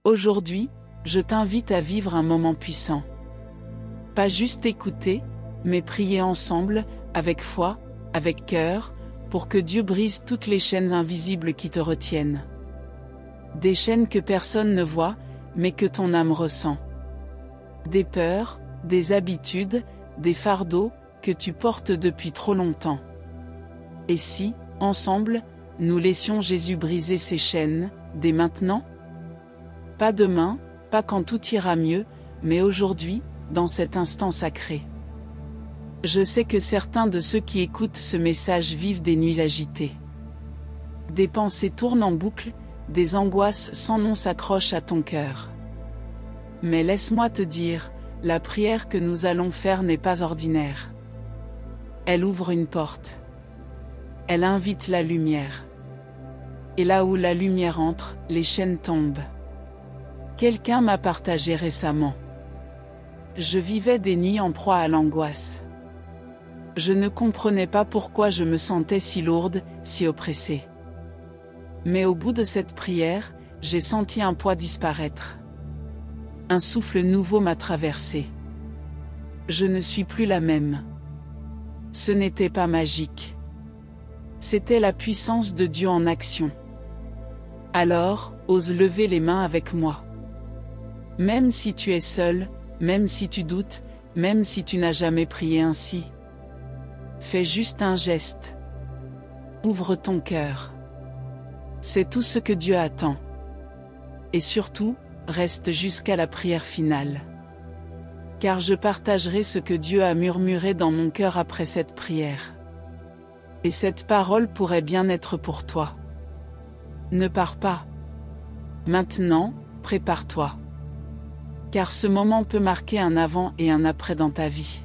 Aujourd'hui, je t'invite à vivre un moment puissant. Pas juste écouter, mais prier ensemble, avec foi, avec cœur, pour que Dieu brise toutes les chaînes invisibles qui te retiennent. Des chaînes que personne ne voit, mais que ton âme ressent. Des peurs, des habitudes, des fardeaux, que tu portes depuis trop longtemps. Et si, ensemble, nous laissions Jésus briser ces chaînes, dès maintenant? Pas demain, pas quand tout ira mieux, mais aujourd'hui, dans cet instant sacré. Je sais que certains de ceux qui écoutent ce message vivent des nuits agitées. Des pensées tournent en boucle, des angoisses sans nom s'accrochent à ton cœur. Mais laisse-moi te dire, la prière que nous allons faire n'est pas ordinaire. Elle ouvre une porte. Elle invite la lumière. Et là où la lumière entre, les chaînes tombent. Quelqu'un m'a partagé récemment. Je vivais des nuits en proie à l'angoisse. Je ne comprenais pas pourquoi je me sentais si lourde, si oppressée. Mais au bout de cette prière, j'ai senti un poids disparaître. Un souffle nouveau m'a traversé. Je ne suis plus la même. Ce n'était pas magique. C'était la puissance de Dieu en action. Alors, ose lever les mains avec moi. Même si tu es seul, même si tu doutes, même si tu n'as jamais prié ainsi. Fais juste un geste. Ouvre ton cœur. C'est tout ce que Dieu attend. Et surtout, reste jusqu'à la prière finale. Car je partagerai ce que Dieu a murmuré dans mon cœur après cette prière. Et cette parole pourrait bien être pour toi. Ne pars pas. Maintenant, prépare-toi. Car ce moment peut marquer un avant et un après dans ta vie.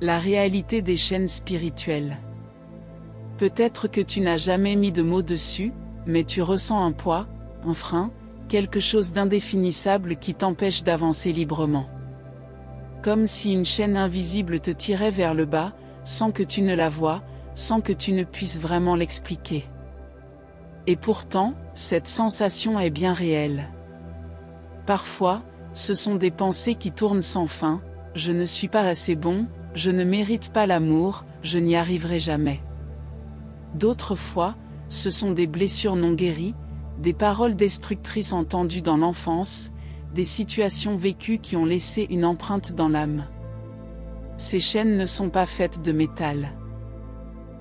La réalité des chaînes spirituelles. Peut-être que tu n'as jamais mis de mots dessus, mais tu ressens un poids, un frein, quelque chose d'indéfinissable qui t'empêche d'avancer librement. Comme si une chaîne invisible te tirait vers le bas, sans que tu ne la voies, sans que tu ne puisses vraiment l'expliquer. Et pourtant, cette sensation est bien réelle. Parfois, ce sont des pensées qui tournent sans fin, je ne suis pas assez bon, je ne mérite pas l'amour, je n'y arriverai jamais. D'autres fois, ce sont des blessures non guéries, des paroles destructrices entendues dans l'enfance, des situations vécues qui ont laissé une empreinte dans l'âme. Ces chaînes ne sont pas faites de métal.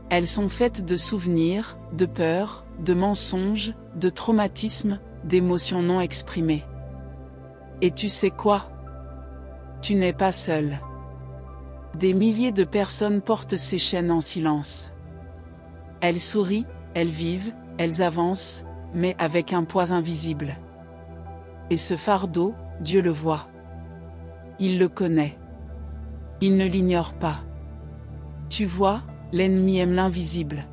Elles sont faites de souvenirs, de peurs, de mensonges, de traumatismes, d'émotions non exprimées. Et tu sais quoi? Tu n'es pas seul. Des milliers de personnes portent ces chaînes en silence. Elles sourient, elles vivent, elles avancent, mais avec un poids invisible. Et ce fardeau, Dieu le voit. Il le connaît. Il ne l'ignore pas. Tu vois, l'ennemi aime l'invisible.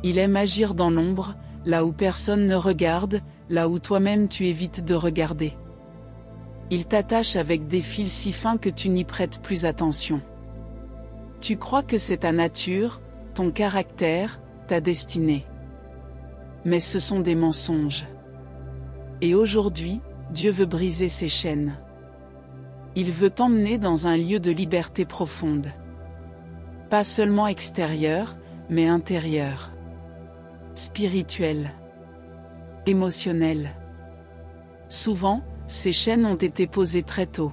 Il aime agir dans l'ombre, là où personne ne regarde, là où toi-même tu évites de regarder. Il t'attache avec des fils si fins que tu n'y prêtes plus attention. Tu crois que c'est ta nature, ton caractère, ta destinée. Mais ce sont des mensonges. Et aujourd'hui, Dieu veut briser ces chaînes. Il veut t'emmener dans un lieu de liberté profonde. Pas seulement extérieur, mais intérieur. Spirituel. Émotionnel. Souvent, ces chaînes ont été posées très tôt.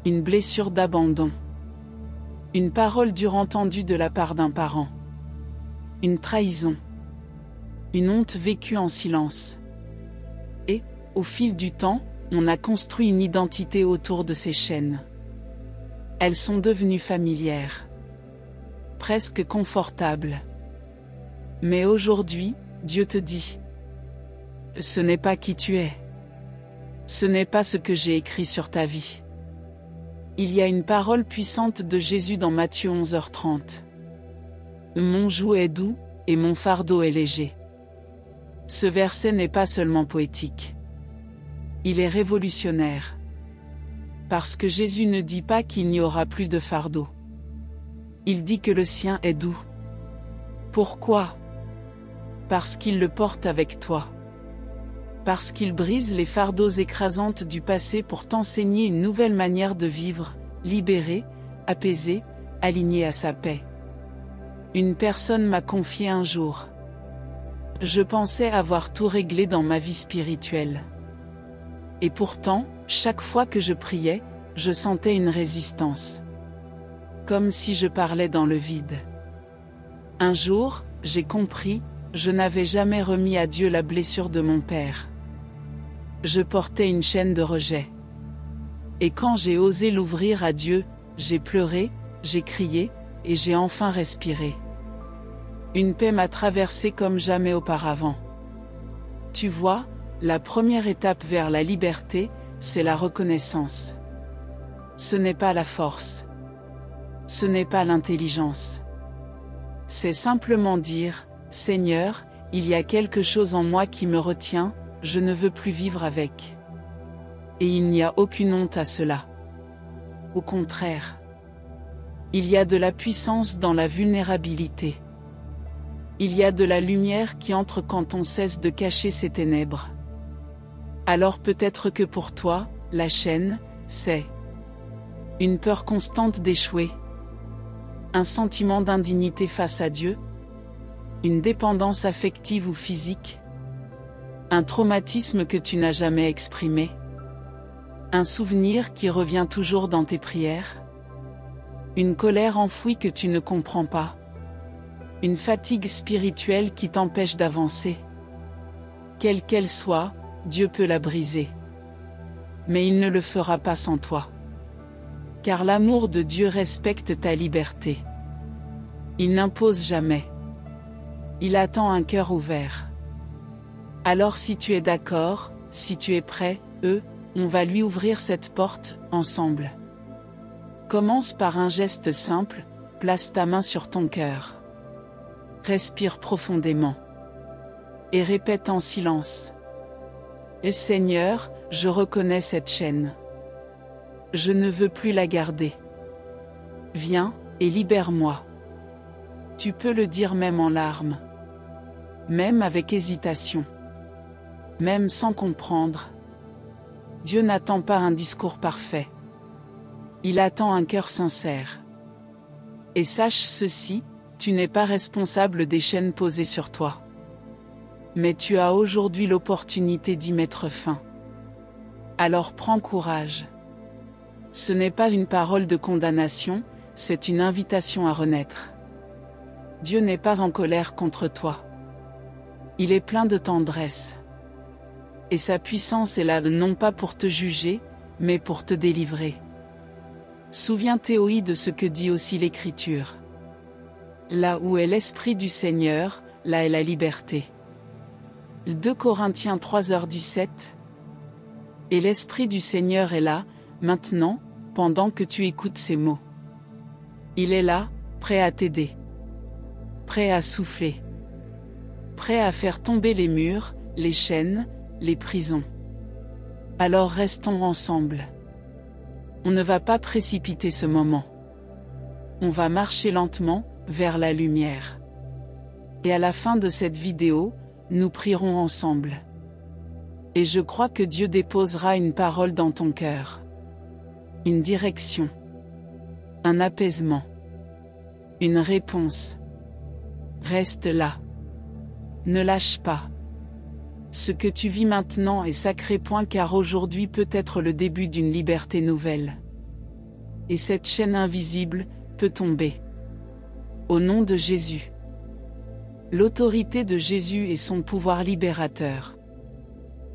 Une blessure d'abandon. Une parole dure entendue de la part d'un parent. Une trahison. Une honte vécue en silence. Et, au fil du temps, on a construit une identité autour de ces chaînes. Elles sont devenues familières. Presque confortables. Mais aujourd'hui, Dieu te dit: ce n'est pas qui tu es. Ce n'est pas ce que j'ai écrit sur ta vie. Il y a une parole puissante de Jésus dans Matthieu 11h30. Mon joug est doux, et mon fardeau est léger. Ce verset n'est pas seulement poétique. Il est révolutionnaire. Parce que Jésus ne dit pas qu'il n'y aura plus de fardeau. Il dit que le sien est doux. Pourquoi? Parce qu'il le porte avec toi. Parce qu'il brise les fardeaux écrasantes du passé pour t'enseigner une nouvelle manière de vivre, libérée, apaisée, alignée à sa paix. Une personne m'a confié un jour. Je pensais avoir tout réglé dans ma vie spirituelle. Et pourtant, chaque fois que je priais, je sentais une résistance. Comme si je parlais dans le vide. Un jour, j'ai compris, je n'avais jamais remis à Dieu la blessure de mon père. Je portais une chaîne de rejet. Et quand j'ai osé l'ouvrir à Dieu, j'ai pleuré, j'ai crié, et j'ai enfin respiré. Une paix m'a traversé comme jamais auparavant. Tu vois, la première étape vers la liberté, c'est la reconnaissance. Ce n'est pas la force. Ce n'est pas l'intelligence. C'est simplement dire, Seigneur, il y a quelque chose en moi qui me retient, je ne veux plus vivre avec. Et il n'y a aucune honte à cela. Au contraire. Il y a de la puissance dans la vulnérabilité. Il y a de la lumière qui entre quand on cesse de cacher ses ténèbres. Alors peut-être que pour toi, la chaîne, c'est une peur constante d'échouer, un sentiment d'indignité face à Dieu, une dépendance affective ou physique, un traumatisme que tu n'as jamais exprimé, un souvenir qui revient toujours dans tes prières, une colère enfouie que tu ne comprends pas, une fatigue spirituelle qui t'empêche d'avancer. Quelle qu'elle soit, Dieu peut la briser. Mais il ne le fera pas sans toi. Car l'amour de Dieu respecte ta liberté. Il n'impose jamais. Il attend un cœur ouvert. Alors si tu es d'accord, si tu es prêt, on va lui ouvrir cette porte, ensemble. Commence par un geste simple, place ta main sur ton cœur. Respire profondément. Et répète en silence. Et Seigneur, je reconnais cette chaîne. Je ne veux plus la garder. Viens, et libère-moi. Tu peux le dire même en larmes. Même avec hésitation. Même sans comprendre. Dieu n'attend pas un discours parfait. Il attend un cœur sincère. Et sache ceci, tu n'es pas responsable des chaînes posées sur toi. Mais tu as aujourd'hui l'opportunité d'y mettre fin. Alors prends courage. Ce n'est pas une parole de condamnation, c'est une invitation à renaître. Dieu n'est pas en colère contre toi. Il est plein de tendresse. Et sa puissance est là non pas pour te juger, mais pour te délivrer. Souviens-toi de ce que dit aussi l'Écriture. Là où est l'Esprit du Seigneur, là est la liberté. 2 Corinthiens 3h17. Et l'Esprit du Seigneur est là, maintenant, pendant que tu écoutes ces mots. Il est là, prêt à t'aider. Prêt à souffler. Prêt à faire tomber les murs, les chaînes, les prisons. Alors restons ensemble. On ne va pas précipiter ce moment. On va marcher lentement, vers la lumière. Et à la fin de cette vidéo, nous prierons ensemble. Et je crois que Dieu déposera une parole dans ton cœur. Une direction. Un apaisement. Une réponse. Reste là. Ne lâche pas. Ce que tu vis maintenant est sacré car aujourd'hui peut être le début d'une liberté nouvelle. Et cette chaîne invisible peut tomber. Au nom de Jésus. L'autorité de Jésus et son pouvoir libérateur.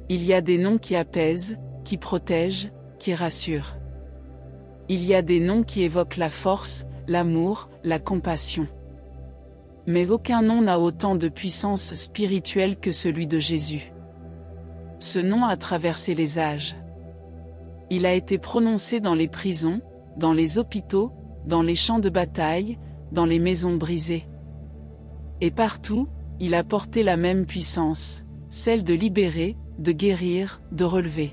Il y a des noms qui apaisent, qui protègent, qui rassurent. Il y a des noms qui évoquent la force, l'amour, la compassion. Mais aucun nom n'a autant de puissance spirituelle que celui de Jésus. Ce nom a traversé les âges. Il a été prononcé dans les prisons, dans les hôpitaux, dans les champs de bataille, dans les maisons brisées. Et partout, il a porté la même puissance, celle de libérer, de guérir, de relever.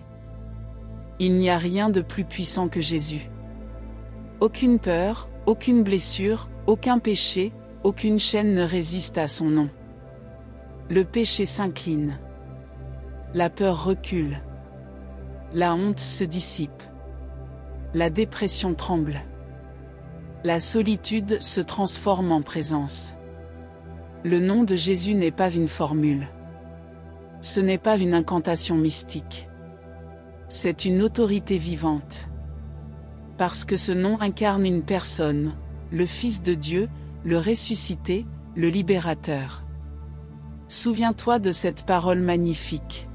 Il n'y a rien de plus puissant que Jésus. Aucune peur, aucune blessure, aucun péché, aucune chaîne ne résiste à son nom. Le péché s'incline. La peur recule. La honte se dissipe. La dépression tremble. La solitude se transforme en présence. Le nom de Jésus n'est pas une formule. Ce n'est pas une incantation mystique. C'est une autorité vivante. Parce que ce nom incarne une personne, le Fils de Dieu, le ressuscité, le libérateur. Souviens-toi de cette parole magnifique.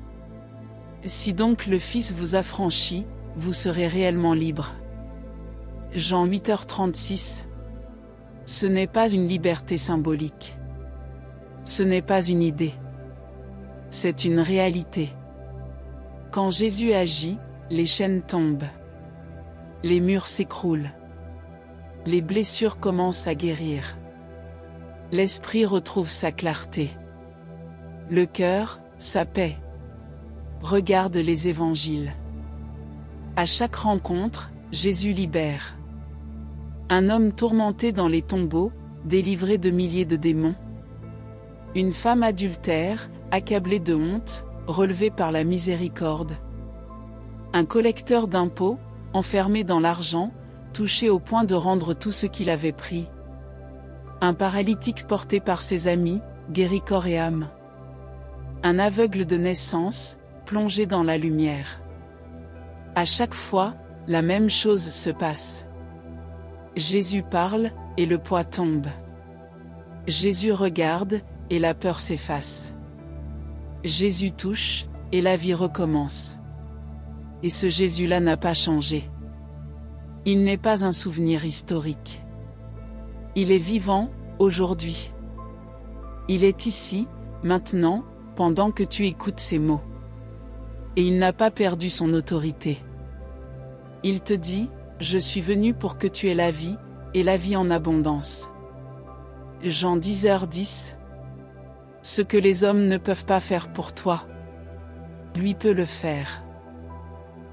Si donc le Fils vous affranchit, vous serez réellement libre. Jean 8h36. Ce n'est pas une liberté symbolique. Ce n'est pas une idée. C'est une réalité. Quand Jésus agit, les chaînes tombent. Les murs s'écroulent. Les blessures commencent à guérir. L'esprit retrouve sa clarté. Le cœur, sa paix. Regarde les évangiles. À chaque rencontre, Jésus libère. Un homme tourmenté dans les tombeaux, délivré de milliers de démons. Une femme adultère, accablée de honte, relevée par la miséricorde. Un collecteur d'impôts, enfermé dans l'argent, touché au point de rendre tout ce qu'il avait pris. Un paralytique porté par ses amis, guéri corps et âme. Un aveugle de naissance, plongé dans la lumière. À chaque fois, la même chose se passe. Jésus parle, et le poids tombe. Jésus regarde, et la peur s'efface. Jésus touche, et la vie recommence. Et ce Jésus-là n'a pas changé. Il n'est pas un souvenir historique. Il est vivant, aujourd'hui. Il est ici, maintenant, pendant que tu écoutes ces mots. Et il n'a pas perdu son autorité. Il te dit, je suis venu pour que tu aies la vie, et la vie en abondance. Jean 10h10. Ce que les hommes ne peuvent pas faire pour toi, lui peut le faire.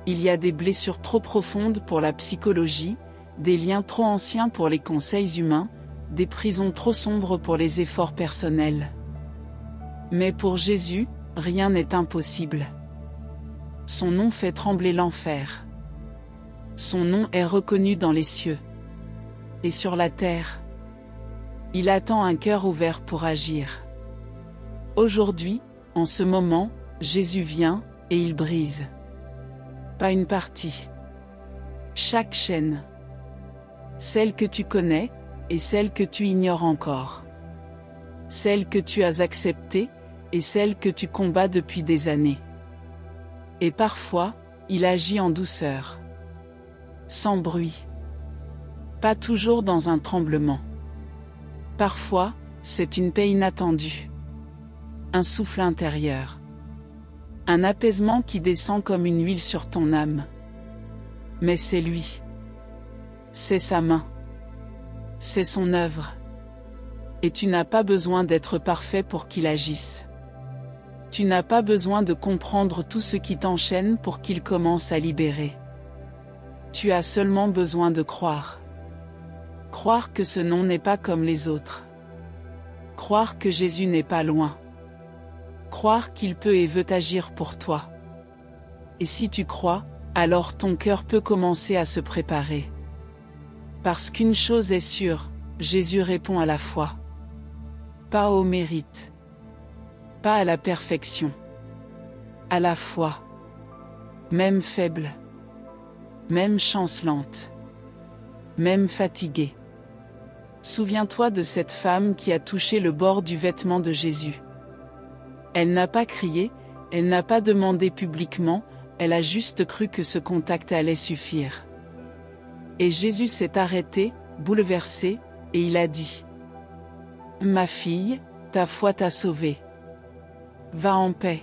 Il y a des blessures trop profondes pour la psychologie, des liens trop anciens pour les conseils humains, des prisons trop sombres pour les efforts personnels. Mais pour Jésus, rien n'est impossible. Son nom fait trembler l'enfer. Son nom est reconnu dans les cieux. Et sur la terre. Il attend un cœur ouvert pour agir. Aujourd'hui, en ce moment, Jésus vient, et il brise. Pas une partie. Chaque chaîne. Celle que tu connais, et celle que tu ignores encore. Celle que tu as acceptée, et celle que tu combats depuis des années. Et parfois, il agit en douceur. Sans bruit. Pas toujours dans un tremblement. Parfois, c'est une paix inattendue. Un souffle intérieur. Un apaisement qui descend comme une huile sur ton âme. Mais c'est lui. C'est sa main. C'est son œuvre. Et tu n'as pas besoin d'être parfait pour qu'il agisse. Tu n'as pas besoin de comprendre tout ce qui t'enchaîne pour qu'il commence à libérer. Tu as seulement besoin de croire. Croire que ce nom n'est pas comme les autres. Croire que Jésus n'est pas loin. Croire qu'il peut et veut agir pour toi. Et si tu crois, alors ton cœur peut commencer à se préparer. Parce qu'une chose est sûre, Jésus répond à la foi. Pas au mérite. Pas à la perfection. À la foi. Même faible. Même chancelante. Même fatiguée. Souviens-toi de cette femme qui a touché le bord du vêtement de Jésus. Elle n'a pas crié, elle n'a pas demandé publiquement, elle a juste cru que ce contact allait suffire. Et Jésus s'est arrêté, bouleversé, et il a dit : « Ma fille, ta foi t'a sauvée. Va en paix. »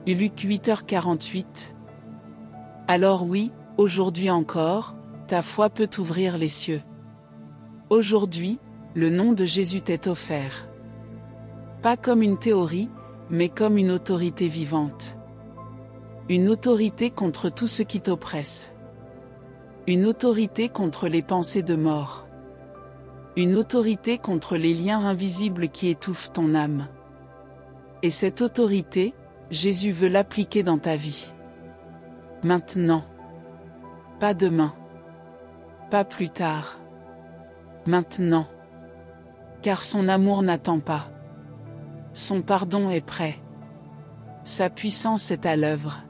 Luc 8h48. Alors oui, aujourd'hui encore, ta foi peut ouvrir les cieux. Aujourd'hui, le nom de Jésus t'est offert. Pas comme une théorie, mais comme une autorité vivante. Une autorité contre tout ce qui t'oppresse. Une autorité contre les pensées de mort. Une autorité contre les liens invisibles qui étouffent ton âme. Et cette autorité, Jésus veut l'appliquer dans ta vie. Maintenant. Pas demain. Pas plus tard. Maintenant. Car son amour n'attend pas. Son pardon est prêt. Sa puissance est à l'œuvre.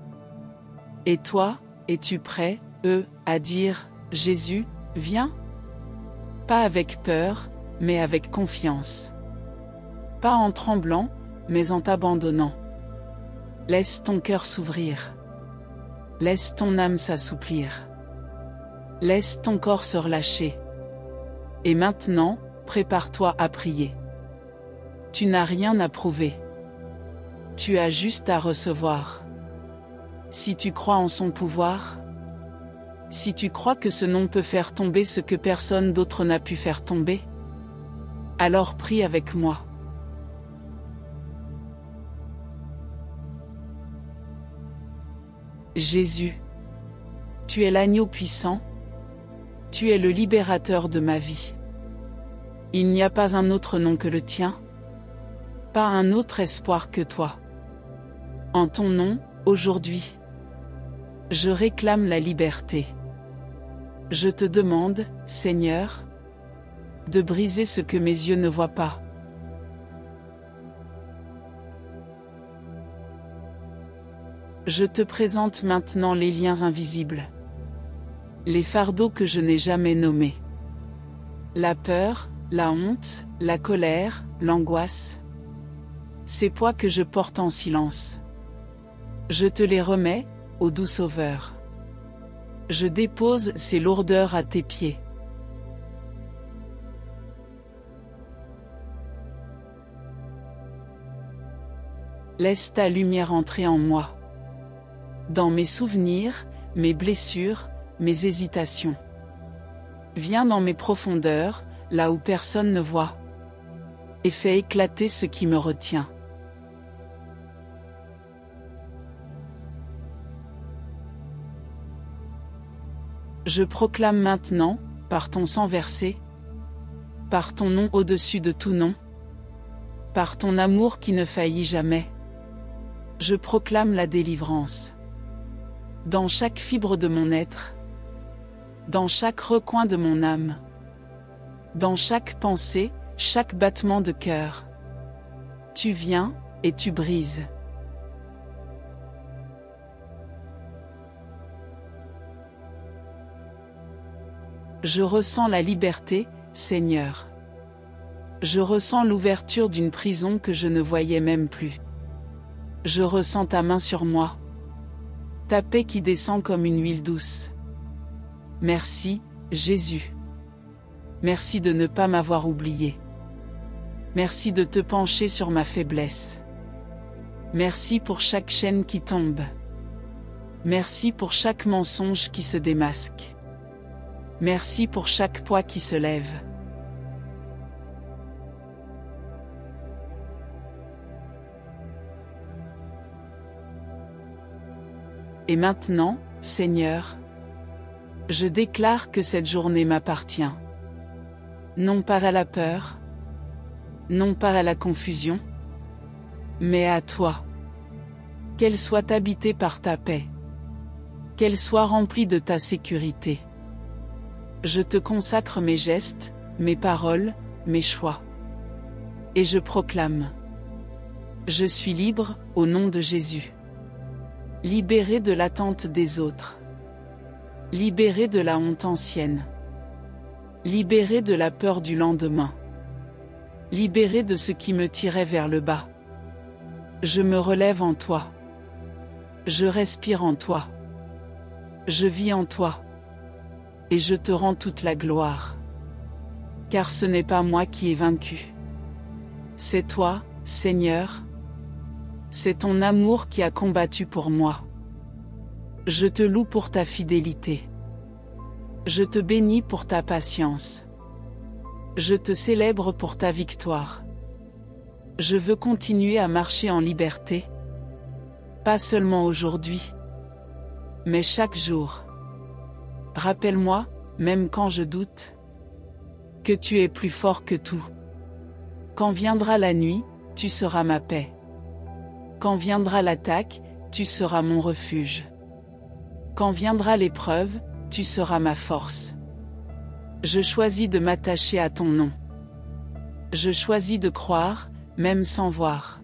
Et toi, es-tu prêt, à dire, Jésus, viens? Pas avec peur, mais avec confiance. Pas en tremblant, mais en t'abandonnant. Laisse ton cœur s'ouvrir. Laisse ton âme s'assouplir. Laisse ton corps se relâcher. Et maintenant, prépare-toi à prier. Tu n'as rien à prouver. Tu as juste à recevoir. Si tu crois en son pouvoir, si tu crois que ce nom peut faire tomber ce que personne d'autre n'a pu faire tomber, alors prie avec moi. Jésus, tu es l'agneau puissant, tu es le libérateur de ma vie. Il n'y a pas un autre nom que le tien, pas un autre espoir que toi. En ton nom, aujourd'hui, je réclame la liberté. Je te demande, Seigneur, de briser ce que mes yeux ne voient pas. Je te présente maintenant les liens invisibles, les fardeaux que je n'ai jamais nommés. La peur, la honte, la colère, l'angoisse. Ces poids que je porte en silence. Je te les remets, ô doux Sauveur. Je dépose ces lourdeurs à tes pieds. Laisse ta lumière entrer en moi. Dans mes souvenirs, mes blessures, mes hésitations. Viens dans mes profondeurs, là où personne ne voit. Et fais éclater ce qui me retient. Je proclame maintenant, par ton sang versé, par ton nom au-dessus de tout nom, par ton amour qui ne faillit jamais, je proclame la délivrance. Dans chaque fibre de mon être, dans chaque recoin de mon âme, dans chaque pensée, chaque battement de cœur, tu viens et tu brises. Je ressens la liberté, Seigneur. Je ressens l'ouverture d'une prison que je ne voyais même plus. Je ressens ta main sur moi. Ta paix qui descend comme une huile douce. Merci, Jésus. Merci de ne pas m'avoir oublié. Merci de te pencher sur ma faiblesse. Merci pour chaque chaîne qui tombe. Merci pour chaque mensonge qui se démasque. Merci pour chaque poids qui se lève. Et maintenant, Seigneur, je déclare que cette journée m'appartient. Non pas à la peur, non pas à la confusion, mais à toi. Qu'elle soit habitée par ta paix. Qu'elle soit remplie de ta sécurité. Je te consacre mes gestes, mes paroles, mes choix. Et je proclame. Je suis libre, au nom de Jésus. Libéré de l'attente des autres. Libéré de la honte ancienne. Libéré de la peur du lendemain. Libéré de ce qui me tirait vers le bas. Je me relève en toi. Je respire en toi. Je vis en toi. Et je te rends toute la gloire. Car ce n'est pas moi qui ai vaincu. C'est toi, Seigneur. C'est ton amour qui a combattu pour moi. Je te loue pour ta fidélité. Je te bénis pour ta patience. Je te célèbre pour ta victoire. Je veux continuer à marcher en liberté. Pas seulement aujourd'hui, mais chaque jour. Rappelle-moi, même quand je doute, que tu es plus fort que tout. Quand viendra la nuit, tu seras ma paix. Quand viendra l'attaque, tu seras mon refuge. Quand viendra l'épreuve, tu seras ma force. Je choisis de m'attacher à ton nom. Je choisis de croire, même sans voir.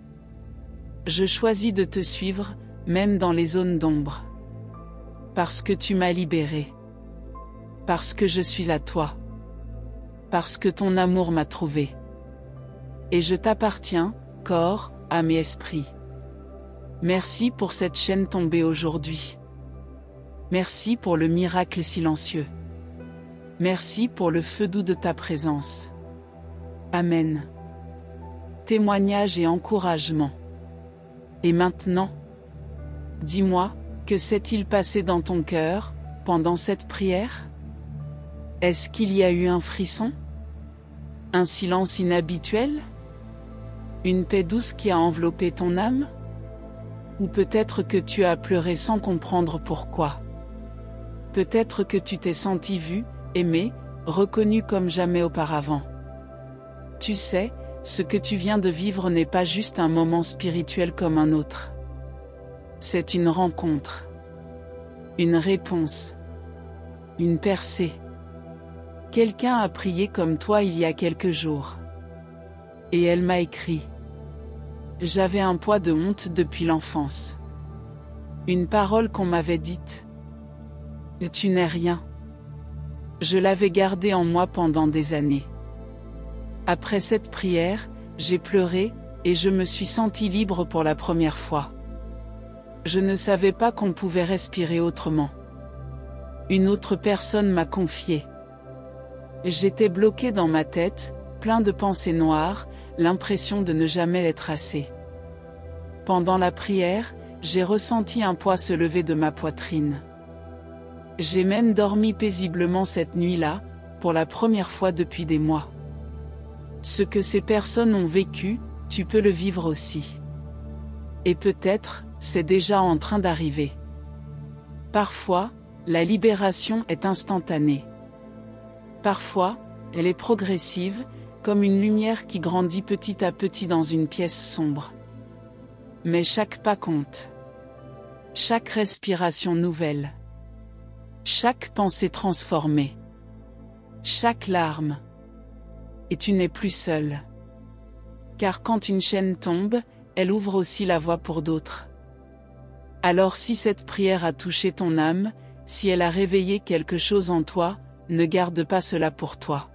Je choisis de te suivre, même dans les zones d'ombre. Parce que tu m'as libéré. Parce que je suis à toi. Parce que ton amour m'a trouvé. Et je t'appartiens, corps, âme et esprit. Merci pour cette chaîne tombée aujourd'hui. Merci pour le miracle silencieux. Merci pour le feu doux de ta présence. Amen. Témoignage et encouragement. Et maintenant, dis-moi, que s'est-il passé dans ton cœur, pendant cette prière? Est-ce qu'il y a eu un frisson? Un silence inhabituel? Une paix douce qui a enveloppé ton âme? Ou peut-être que tu as pleuré sans comprendre pourquoi? Peut-être que tu t'es senti vu, aimé, reconnu comme jamais auparavant. Tu sais, ce que tu viens de vivre n'est pas juste un moment spirituel comme un autre. C'est une rencontre. Une réponse. Une percée. Quelqu'un a prié comme toi il y a quelques jours. Et elle m'a écrit. J'avais un poids de honte depuis l'enfance. Une parole qu'on m'avait dite. Tu n'es rien. Je l'avais gardée en moi pendant des années. Après cette prière, j'ai pleuré, et je me suis sentie libre pour la première fois. Je ne savais pas qu'on pouvait respirer autrement. Une autre personne m'a confié. J'étais bloqué dans ma tête, plein de pensées noires, l'impression de ne jamais être assez. Pendant la prière, j'ai ressenti un poids se lever de ma poitrine. J'ai même dormi paisiblement cette nuit-là, pour la première fois depuis des mois. Ce que ces personnes ont vécu, tu peux le vivre aussi. Et peut-être, c'est déjà en train d'arriver. Parfois, la libération est instantanée. Parfois, elle est progressive, comme une lumière qui grandit petit à petit dans une pièce sombre. Mais chaque pas compte. Chaque respiration nouvelle. Chaque pensée transformée. Chaque larme. Et tu n'es plus seul. Car quand une chaîne tombe, elle ouvre aussi la voie pour d'autres. Alors si cette prière a touché ton âme, si elle a réveillé quelque chose en toi, ne garde pas cela pour toi.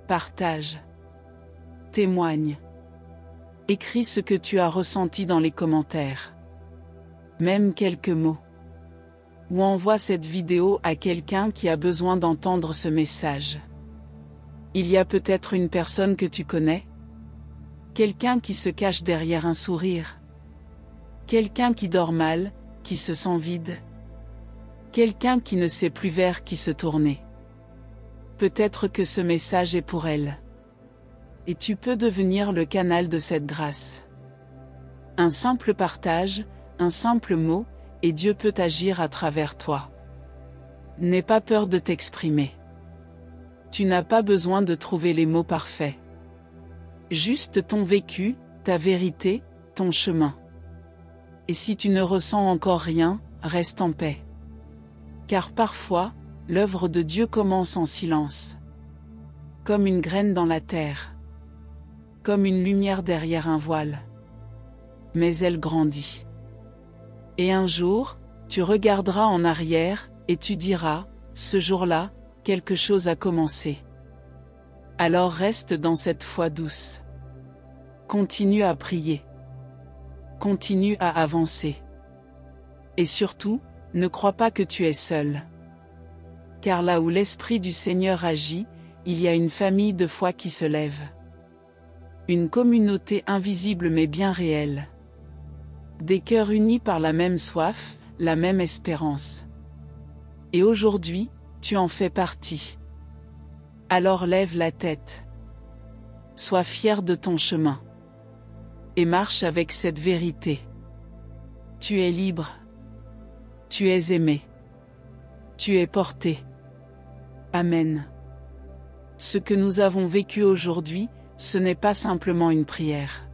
Partage. Témoigne. Écris ce que tu as ressenti dans les commentaires. Même quelques mots. Ou envoie cette vidéo à quelqu'un qui a besoin d'entendre ce message. Il y a peut-être une personne que tu connais. Quelqu'un qui se cache derrière un sourire. Quelqu'un qui dort mal, qui se sent vide. Quelqu'un qui ne sait plus vers qui se tourner. Peut-être que ce message est pour elle. Et tu peux devenir le canal de cette grâce. Un simple partage, un simple mot, et Dieu peut agir à travers toi. N'aie pas peur de t'exprimer. Tu n'as pas besoin de trouver les mots parfaits. Juste ton vécu, ta vérité, ton chemin. Et si tu ne ressens encore rien, reste en paix. Car parfois, l'œuvre de Dieu commence en silence. Comme une graine dans la terre. Comme une lumière derrière un voile. Mais elle grandit. Et un jour, tu regarderas en arrière, et tu diras, ce jour-là, quelque chose a commencé. Alors reste dans cette foi douce. Continue à prier. Continue à avancer. Et surtout, ne crois pas que tu es seul. Car là où l'Esprit du Seigneur agit, il y a une famille de foi qui se lève. Une communauté invisible mais bien réelle. Des cœurs unis par la même soif, la même espérance. Et aujourd'hui, tu en fais partie. Alors lève la tête. Sois fier de ton chemin. Et marche avec cette vérité. Tu es libre. Tu es aimé. Tu es porté. Amen. Ce que nous avons vécu aujourd'hui, ce n'est pas simplement une prière.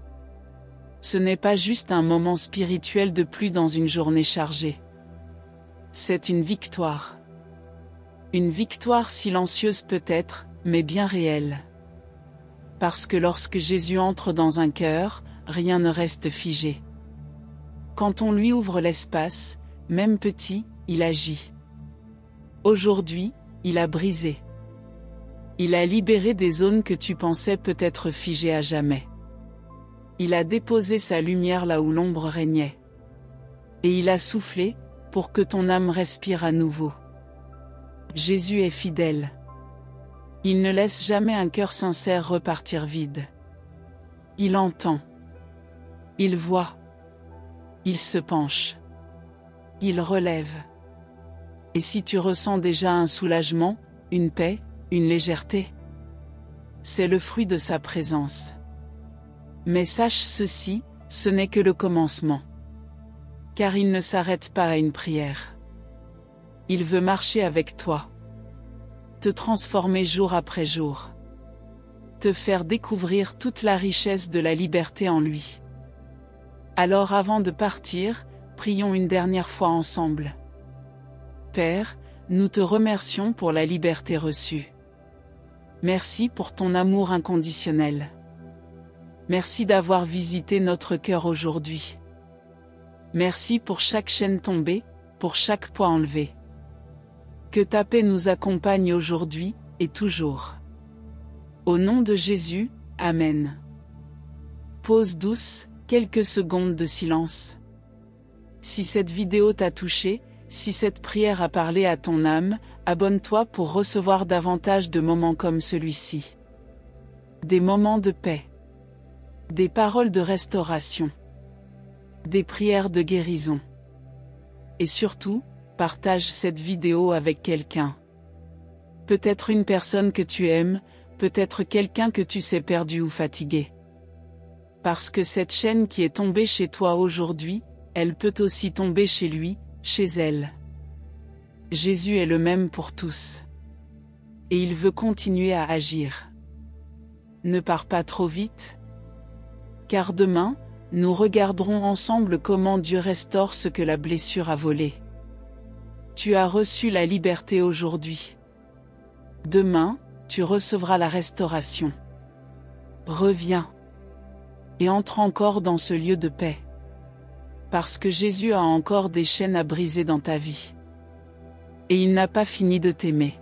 Ce n'est pas juste un moment spirituel de plus dans une journée chargée. C'est une victoire. Une victoire silencieuse peut-être, mais bien réelle. Parce que lorsque Jésus entre dans un cœur, rien ne reste figé. Quand on lui ouvre l'espace, même petit, il agit. Aujourd'hui, il a brisé. Il a libéré des zones que tu pensais peut-être figées à jamais. Il a déposé sa lumière là où l'ombre régnait. Et il a soufflé, pour que ton âme respire à nouveau. Jésus est fidèle. Il ne laisse jamais un cœur sincère repartir vide. Il entend. Il voit. Il se penche. Il relève. Et si tu ressens déjà un soulagement, une paix, une légèreté, c'est le fruit de sa présence. Mais sache ceci, ce n'est que le commencement. Car il ne s'arrête pas à une prière. Il veut marcher avec toi. Te transformer jour après jour. Te faire découvrir toute la richesse de la liberté en lui. Alors avant de partir, prions une dernière fois ensemble. Père, nous te remercions pour la liberté reçue. Merci pour ton amour inconditionnel. Merci d'avoir visité notre cœur aujourd'hui. Merci pour chaque chaîne tombée, pour chaque poids enlevé. Que ta paix nous accompagne aujourd'hui, et toujours. Au nom de Jésus, Amen. Pause douce, quelques secondes de silence. Si cette vidéo t'a touché, si cette prière a parlé à ton âme, abonne-toi pour recevoir davantage de moments comme celui-ci. Des moments de paix. Des paroles de restauration. Des prières de guérison. Et surtout, partage cette vidéo avec quelqu'un. Peut-être une personne que tu aimes, peut-être quelqu'un que tu sais perdu ou fatigué. Parce que cette chaîne qui est tombée chez toi aujourd'hui, elle peut aussi tomber chez lui, chez elle. Jésus est le même pour tous. Et il veut continuer à agir. Ne pars pas trop vite. Car demain, nous regarderons ensemble comment Dieu restaure ce que la blessure a volé. Tu as reçu la liberté aujourd'hui. Demain, tu recevras la restauration. Reviens. Et entre encore dans ce lieu de paix. Parce que Jésus a encore des chaînes à briser dans ta vie. Et il n'a pas fini de t'aimer.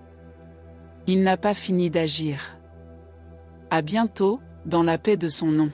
Il n'a pas fini d'agir. À bientôt, dans la paix de son nom.